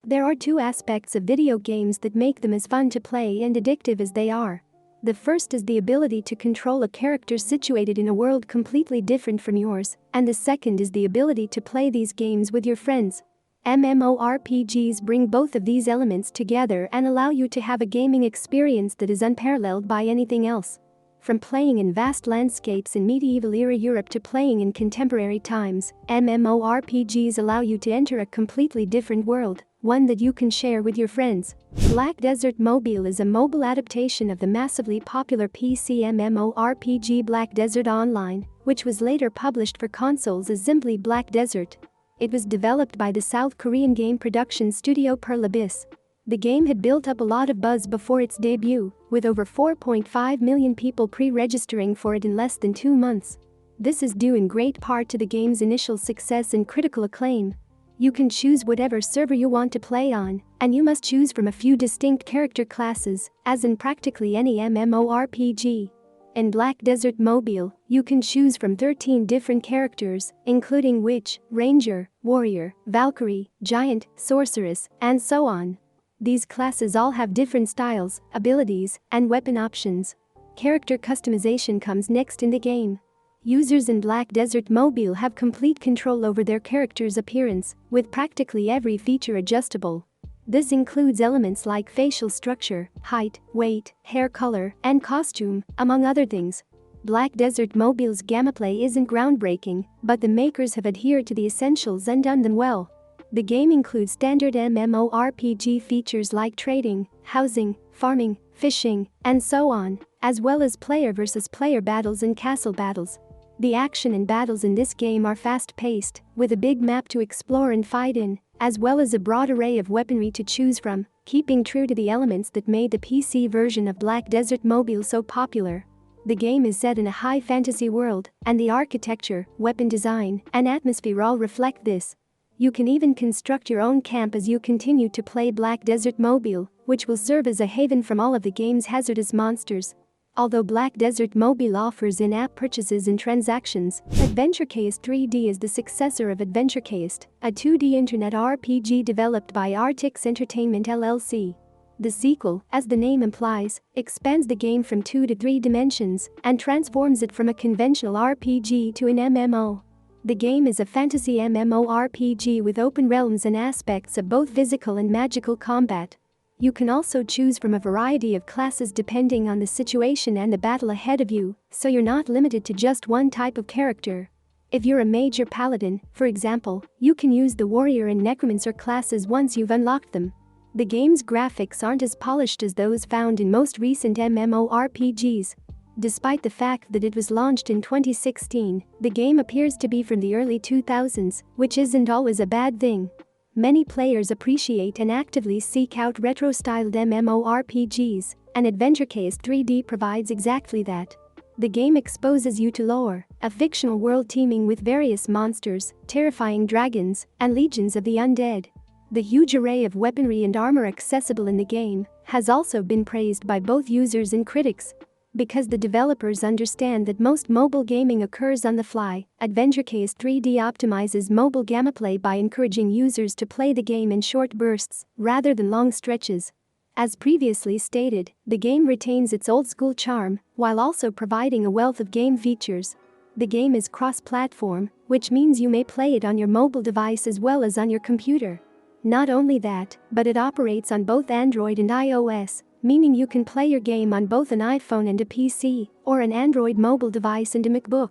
There are two aspects of video games that make them as fun to play and addictive as they are. The first is the ability to control a character situated in a world completely different from yours, and the second is the ability to play these games with your friends. MMORPGs bring both of these elements together and allow you to have a gaming experience that is unparalleled by anything else. From playing in vast landscapes in medieval-era Europe to playing in contemporary times, MMORPGs allow you to enter a completely different world, one that you can share with your friends. Black Desert Mobile is a mobile adaptation of the massively popular PC MMORPG Black Desert Online, which was later published for consoles as simply Black Desert. It was developed by the South Korean game production studio Pearl Abyss. The game had built up a lot of buzz before its debut, with over 4.5 million people pre-registering for it in less than 2 months. This is due in great part to the game's initial success and critical acclaim. You can choose whatever server you want to play on, and you must choose from a few distinct character classes, as in practically any MMORPG. In Black Desert Mobile, you can choose from 13 different characters, including Witch, Ranger, Warrior, Valkyrie, Giant, Sorceress, and so on. These classes all have different styles, abilities, and weapon options. Character customization comes next in the game. Users in Black Desert Mobile have complete control over their character's appearance, with practically every feature adjustable. This includes elements like facial structure, height, weight, hair color, and costume, among other things. Black Desert Mobile's gameplay isn't groundbreaking, but the makers have adhered to the essentials and done them well. The game includes standard MMORPG features like trading, housing, farming, fishing, and so on, as well as player versus player battles and castle battles. The action and battles in this game are fast-paced, with a big map to explore and fight in, as well as a broad array of weaponry to choose from, keeping true to the elements that made the PC version of Black Desert Mobile so popular. The game is set in a high fantasy world, and the architecture, weapon design, and atmosphere all reflect this. You can even construct your own camp as you continue to play Black Desert Mobile, which will serve as a haven from all of the game's hazardous monsters. Although Black Desert Mobile offers in-app purchases and transactions, AdventureQuest 3D is the successor of AdventureQuest, a 2D internet RPG developed by Artix Entertainment LLC. The sequel, as the name implies, expands the game from 2 to 3 dimensions and transforms it from a conventional RPG to an MMO. The game is a fantasy MMORPG with open realms and aspects of both physical and magical combat. You can also choose from a variety of classes depending on the situation and the battle ahead of you, so you're not limited to just one type of character. If you're a mage or paladin, for example, you can use the warrior and necromancer classes once you've unlocked them. The game's graphics aren't as polished as those found in most recent MMORPGs. Despite the fact that it was launched in 2016, the game appears to be from the early 2000s, which isn't always a bad thing. Many players appreciate and actively seek out retro-styled MMORPGs, and AdventureQuest 3D provides exactly that. The game exposes you to lore, a fictional world teeming with various monsters, terrifying dragons, and legions of the undead. The huge array of weaponry and armor accessible in the game has also been praised by both users and critics. Because the developers understand that most mobile gaming occurs on the fly, AdventureQuest 3D optimizes mobile gameplay by encouraging users to play the game in short bursts, rather than long stretches. As previously stated, the game retains its old-school charm, while also providing a wealth of game features. The game is cross-platform, which means you may play it on your mobile device as well as on your computer. Not only that, but it operates on both Android and iOS, meaning you can play your game on both an iPhone and a PC, or an Android mobile device and a MacBook.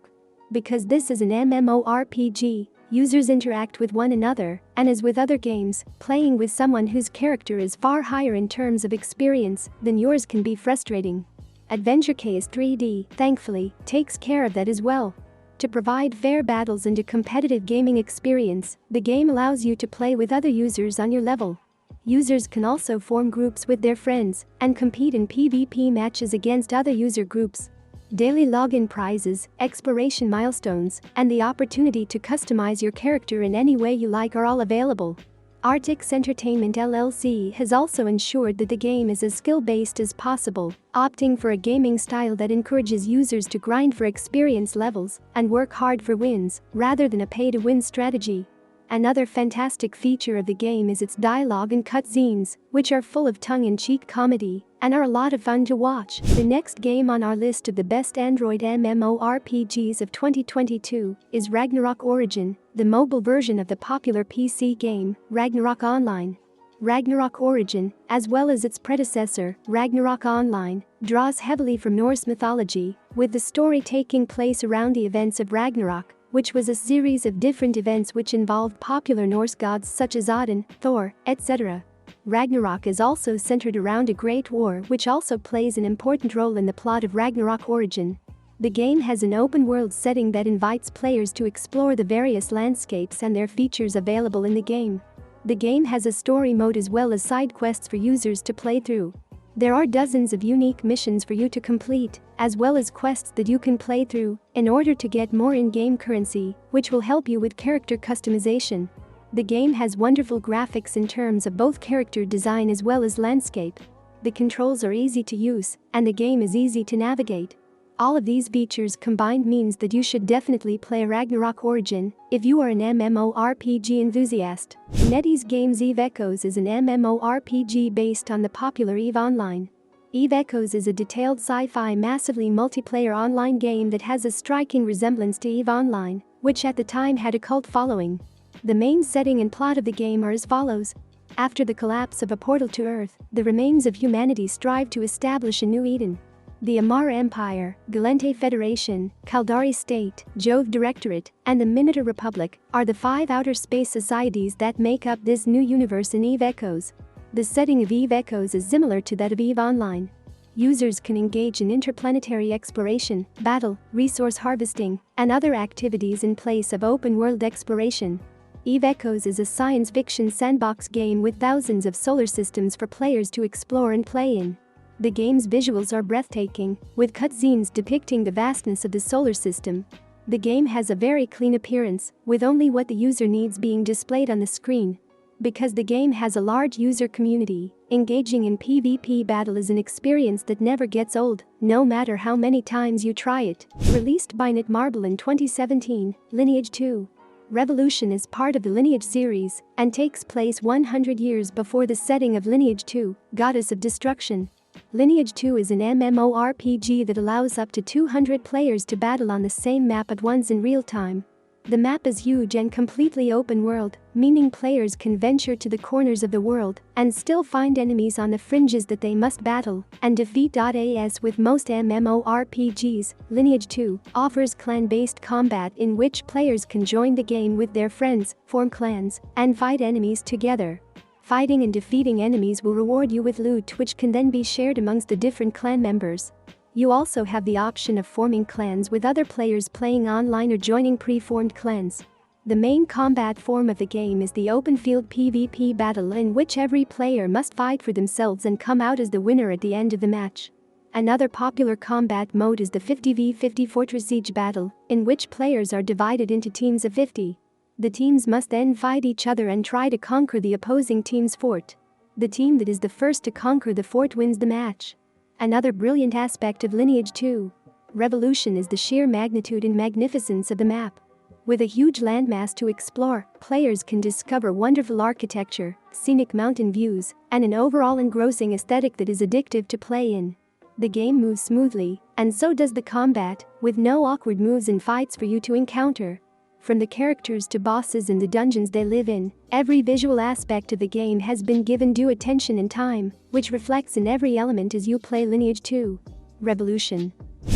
Because this is an MMORPG, users interact with one another, and as with other games, playing with someone whose character is far higher in terms of experience than yours can be frustrating. AdventureQuest 3D, thankfully, takes care of that as well. To provide fair battles and a competitive gaming experience, the game allows you to play with other users on your level. Users can also form groups with their friends and compete in PvP matches against other user groups. Daily login prizes, exploration milestones, and the opportunity to customize your character in any way you like are all available. Artix Entertainment LLC has also ensured that the game is as skill-based as possible, opting for a gaming style that encourages users to grind for experience levels and work hard for wins, rather than a pay-to-win strategy. Another fantastic feature of the game is its dialogue and cutscenes, which are full of tongue-in-cheek comedy and are a lot of fun to watch. The next game on our list of the best Android MMORPGs of 2022 is Ragnarok Origin, the mobile version of the popular PC game, Ragnarok Online. Ragnarok Origin, as well as its predecessor, Ragnarok Online, draws heavily from Norse mythology, with the story taking place around the events of Ragnarok, which was a series of different events which involved popular Norse gods such as Odin, Thor, etc. Ragnarok is also centered around a great war which also plays an important role in the plot of Ragnarok Origin. The game has an open-world setting that invites players to explore the various landscapes and their features available in the game. The game has a story mode as well as side quests for users to play through. There are dozens of unique missions for you to complete, as well as quests that you can play through in order to get more in-game currency, which will help you with character customization. The game has wonderful graphics in terms of both character design as well as landscape. The controls are easy to use, and the game is easy to navigate. All of these features combined means that you should definitely play Ragnarok Origin if you are an MMORPG enthusiast. NetEase Games' Eve Echoes is an MMORPG based on the popular EVE Online. EVE Echoes is a detailed sci-fi massively multiplayer online game that has a striking resemblance to EVE Online, which at the time had a cult following. The main setting and plot of the game are as follows. After the collapse of a portal to Earth, the remains of humanity strive to establish a new Eden. The Amara Empire, Galente Federation, Kaldari State, Jove Directorate, and the Minotaur Republic are the 5 outer space societies that make up this new universe in EVE Echoes. The setting of EVE Echoes is similar to that of EVE Online. Users can engage in interplanetary exploration, battle, resource harvesting, and other activities in place of open-world exploration. EVE Echoes is a science fiction sandbox game with thousands of solar systems for players to explore and play in. The game's visuals are breathtaking, with cutscenes depicting the vastness of the solar system. The game has a very clean appearance, with only what the user needs being displayed on the screen. Because the game has a large user community, engaging in PvP battle is an experience that never gets old, no matter how many times you try it. Released by Netmarble in 2017, Lineage 2. Revolution is part of the Lineage series and takes place 100 years before the setting of Lineage 2, Goddess of Destruction. Lineage 2 is an MMORPG that allows up to 200 players to battle on the same map at once in real time. The map is huge and completely open world, meaning players can venture to the corners of the world and still find enemies on the fringes that they must battle and defeat. As with most MMORPGs, Lineage 2 offers clan-based combat in which players can join the game with their friends, form clans, and fight enemies together. Fighting and defeating enemies will reward you with loot which can then be shared amongst the different clan members. You also have the option of forming clans with other players playing online or joining pre-formed clans. The main combat form of the game is the open field PvP battle in which every player must fight for themselves and come out as the winner at the end of the match. Another popular combat mode is the 50v50 Fortress Siege battle, in which players are divided into teams of 50. The teams must then fight each other and try to conquer the opposing team's fort. The team that is the first to conquer the fort wins the match. Another brilliant aspect of Lineage 2. Revolution is the sheer magnitude and magnificence of the map. With a huge landmass to explore, players can discover wonderful architecture, scenic mountain views, and an overall engrossing aesthetic that is addictive to play in. The game moves smoothly, and so does the combat, with no awkward moves and fights for you to encounter. From the characters to bosses and the dungeons they live in, every visual aspect of the game has been given due attention and time, which reflects in every element as you play Lineage 2. Revolution.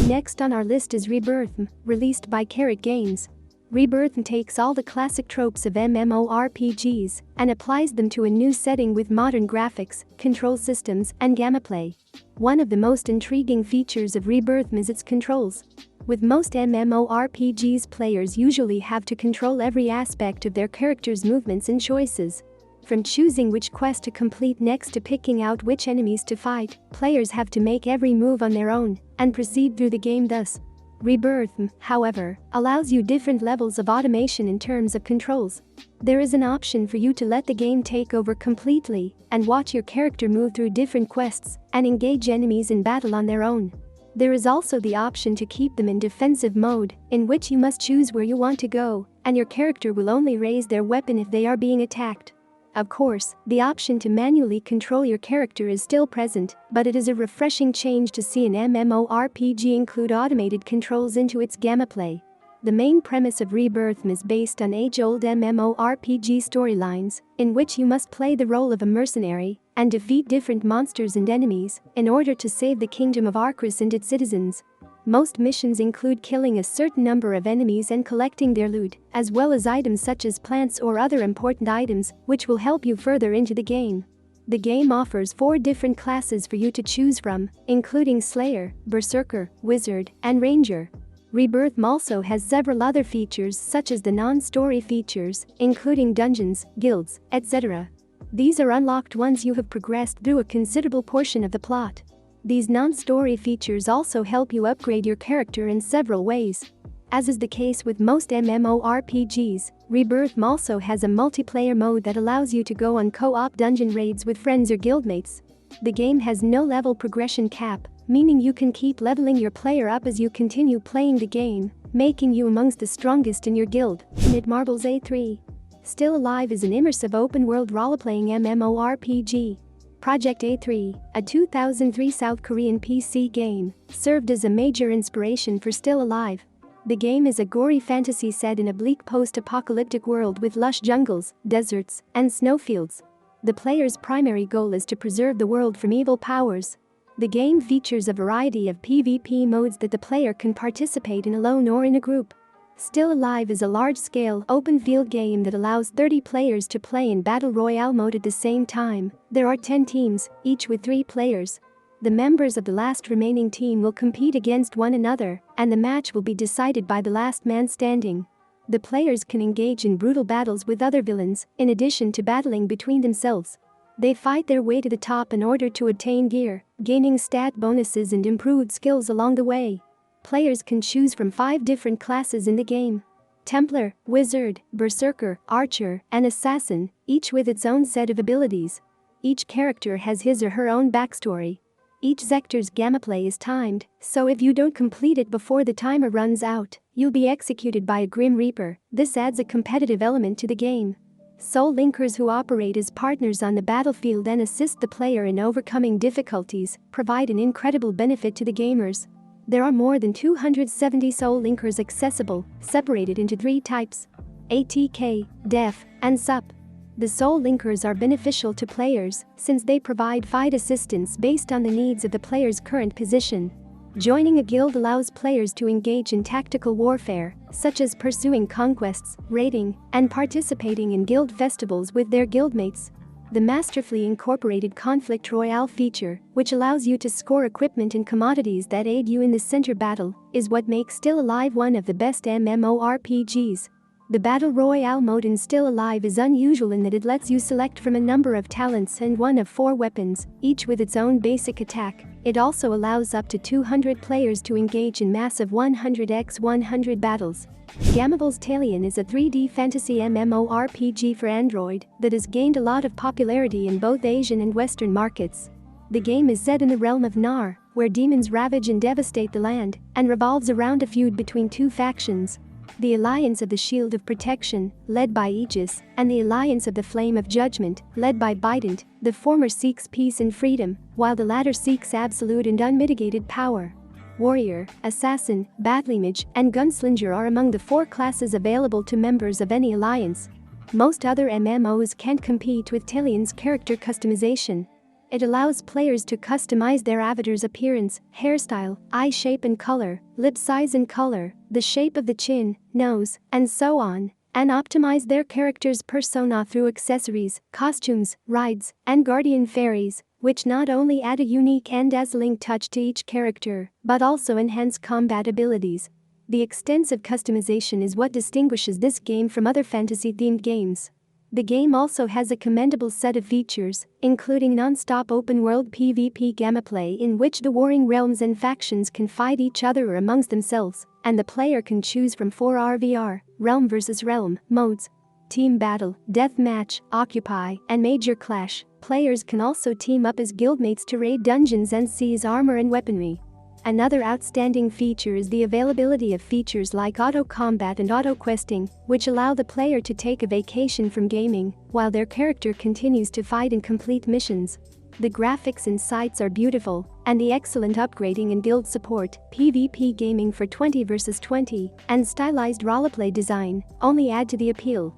Next on our list is Rebirth, released by Carrot Games. Rebirth takes all the classic tropes of MMORPGs and applies them to a new setting with modern graphics, control systems, and gameplay. One of the most intriguing features of Rebirth is its controls. With most MMORPGs, players usually have to control every aspect of their character's movements and choices. From choosing which quest to complete next to picking out which enemies to fight, players have to make every move on their own and proceed through the game thus. Rebirth, however, allows you different levels of automation in terms of controls. There is an option for you to let the game take over completely and watch your character move through different quests and engage enemies in battle on their own. There is also the option to keep them in defensive mode, in which you must choose where you want to go, and your character will only raise their weapon if they are being attacked. Of course, the option to manually control your character is still present, but it is a refreshing change to see an MMORPG include automated controls into its gameplay. The main premise of Rebirth is based on age-old MMORPG storylines, in which you must play the role of a mercenary and defeat different monsters and enemies in order to save the kingdom of Arcris and its citizens. Most missions include killing a certain number of enemies and collecting their loot, as well as items such as plants or other important items, which will help you further into the game. The game offers 4 different classes for you to choose from, including Slayer, Berserker, Wizard, and Ranger. Rebirth also has several other features such as the non-story features, including dungeons, guilds, etc. These are unlocked once you have progressed through a considerable portion of the plot. These non-story features also help you upgrade your character in several ways. As is the case with most MMORPGs, Rebirth also has a multiplayer mode that allows you to go on co-op dungeon raids with friends or guildmates. The game has no level progression cap, meaning you can keep leveling your player up as you continue playing the game, making you amongst the strongest in your guild. Mid Marbles A3. Still Alive is an immersive open-world role-playing MMORPG. Project A3, a 2003 South Korean PC game, served as a major inspiration for Still Alive. The game is a gory fantasy set in a bleak post-apocalyptic world with lush jungles, deserts, and snowfields. The player's primary goal is to preserve the world from evil powers. The game features a variety of PvP modes that the player can participate in alone or in a group. Still Alive is a large-scale, open-field game that allows 30 players to play in Battle Royale mode at the same time. There are 10 teams, each with 3 players. The members of the last remaining team will compete against one another, and the match will be decided by the last man standing. The players can engage in brutal battles with other villains, in addition to battling between themselves. They fight their way to the top in order to obtain gear, gaining stat bonuses and improved skills along the way. Players can choose from 5 different classes in the game: Templar, Wizard, Berserker, Archer, and Assassin, each with its own set of abilities. Each character has his or her own backstory. Each sector's gameplay is timed, so if you don't complete it before the timer runs out, you'll be executed by a Grim Reaper. This adds a competitive element to the game. Soul Linkers who operate as partners on the battlefield and assist the player in overcoming difficulties provide an incredible benefit to the gamers. There are more than 270 Soul Linkers accessible, separated into 3 types: ATK, Def, and Sup. The Soul Linkers are beneficial to players since they provide fight assistance based on the needs of the player's current position. Joining a guild allows players to engage in tactical warfare, such as pursuing conquests, raiding, and participating in guild festivals with their guildmates. The masterfully incorporated Conflict Royale feature, which allows you to score equipment and commodities that aid you in the center battle, is what makes Still Alive one of the best MMORPGs. The Battle Royale mode in Still Alive is unusual in that it lets you select from a number of talents and one of 4 weapons, each with its own basic attack. It also allows up to 200 players to engage in massive 100x100 battles. Gamable's Talion is a 3D fantasy MMORPG for Android that has gained a lot of popularity in both Asian and Western markets. The game is set in the realm of Nar, where demons ravage and devastate the land, and revolves around a feud between 2 factions: the Alliance of the Shield of Protection, led by Aegis, and the Alliance of the Flame of Judgment, led by Bident. The former seeks peace and freedom, while the latter seeks absolute and unmitigated power. Warrior, Assassin, Battlemage, and Gunslinger are among the 4 classes available to members of any alliance. Most other MMOs can't compete with Talion's character customization. It allows players to customize their avatar's appearance, hairstyle, eye shape and color, lip size and color, the shape of the chin, nose, and so on, and optimize their character's persona through accessories, costumes, rides, and guardian fairies, which not only add a unique and dazzling touch to each character, but also enhance combat abilities. The extensive customization is what distinguishes this game from other fantasy-themed games. The game also has a commendable set of features, including non-stop open-world PvP gameplay in which the warring realms and factions can fight each other or amongst themselves, and the player can choose from 4 RVR, Realm vs. Realm, modes: Team Battle, Deathmatch, Occupy, and Major Clash. Players can also team up as guildmates to raid dungeons and seize armor and weaponry. Another outstanding feature is the availability of features like auto-combat and auto-questing, which allow the player to take a vacation from gaming while their character continues to fight and complete missions. The graphics and sights are beautiful, and the excellent upgrading and guild support, PvP gaming for 20 vs 20, and stylized roleplay design only add to the appeal.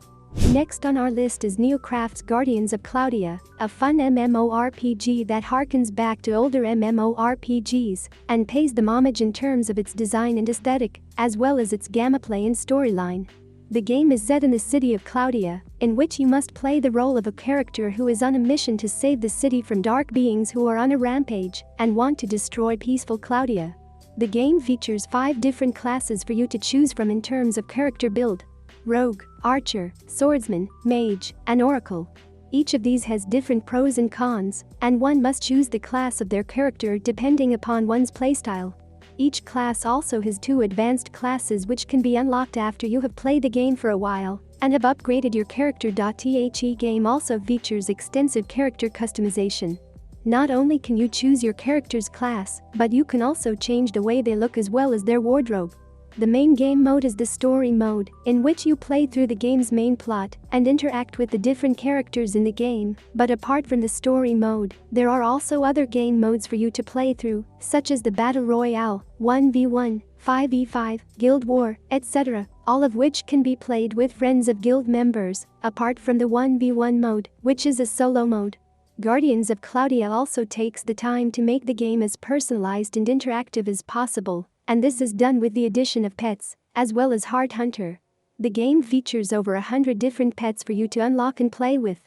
Next on our list is Neocraft's Guardians of Cloudia, a fun MMORPG that harkens back to older MMORPGs and pays them homage in terms of its design and aesthetic, as well as its gameplay and storyline. The game is set in the city of Cloudia, in which you must play the role of a character who is on a mission to save the city from dark beings who are on a rampage and want to destroy peaceful Cloudia. The game features 5 different classes for you to choose from in terms of character build: Rogue, Archer, Swordsman, Mage, and Oracle. Each of these has different pros and cons, and one must choose the class of their character depending upon one's playstyle. Each class also has 2 advanced classes which can be unlocked after you have played the game for a while and have upgraded your character. The game also features extensive character customization. Not only can you choose your character's class, but you can also change the way they look as well as their wardrobe. The main game mode is the story mode, in which you play through the game's main plot and interact with the different characters in the game, but apart from the story mode, there are also other game modes for you to play through, such as the Battle Royale, 1v1, 5v5, Guild War, etc., all of which can be played with friends of guild members, apart from the 1v1 mode, which is a solo mode. Guardians of Cloudia also takes the time to make the game as personalized and interactive as possible, and this is done with the addition of pets, as well as Heart Hunter. The game features over 100 different pets for you to unlock and play with.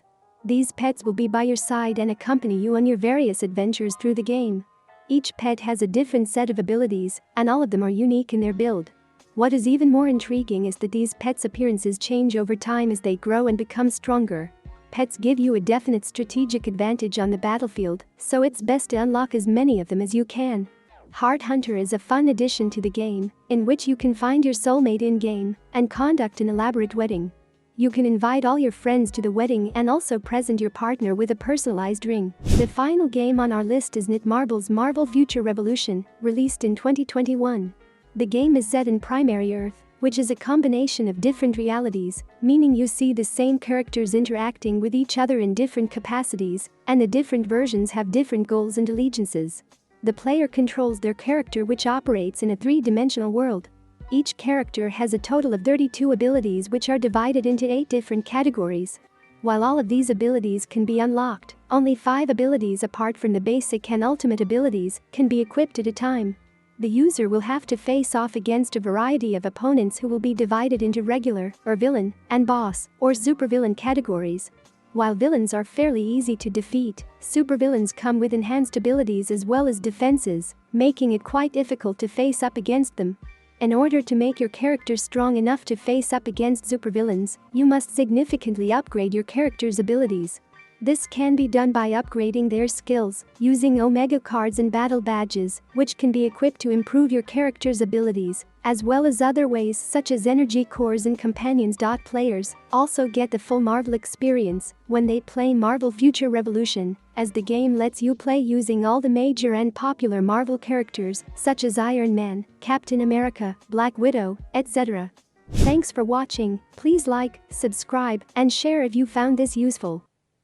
These pets will be by your side and accompany you on your various adventures through the game. Each pet has a different set of abilities, and all of them are unique in their build. What is even more intriguing is that these pets' appearances change over time as they grow and become stronger. Pets give you a definite strategic advantage on the battlefield, so it's best to unlock as many of them as you can. Heart Hunter is a fun addition to the game, in which you can find your soulmate in-game and conduct an elaborate wedding. You can invite all your friends to the wedding and also present your partner with a personalized ring. The final game on our list is Netmarble's Marvel Future Revolution, released in 2021. The game is set in Primary Earth, which is a combination of different realities, meaning you see the same characters interacting with each other in different capacities, and the different versions have different goals and allegiances. The player controls their character, which operates in a 3-dimensional world. Each character has a total of 32 abilities, which are divided into 8 different categories. While all of these abilities can be unlocked, only 5 abilities apart from the basic and ultimate abilities can be equipped at a time. The user will have to face off against a variety of opponents who will be divided into regular, or villain, and boss, or supervillain categories. While villains are fairly easy to defeat, supervillains come with enhanced abilities as well as defenses, making it quite difficult to face up against them. In order to make your character strong enough to face up against supervillains, you must significantly upgrade your character's abilities. This can be done by upgrading their skills, using Omega cards and battle badges, which can be equipped to improve your character's abilities, as well as other ways such as energy cores and companions. Players also get the full Marvel experience when they play Marvel Future Revolution, as the game lets you play using all the major and popular Marvel characters, such as Iron Man, Captain America, Black Widow, etc. Thanks for watching. Please like, subscribe, and share if you found this useful.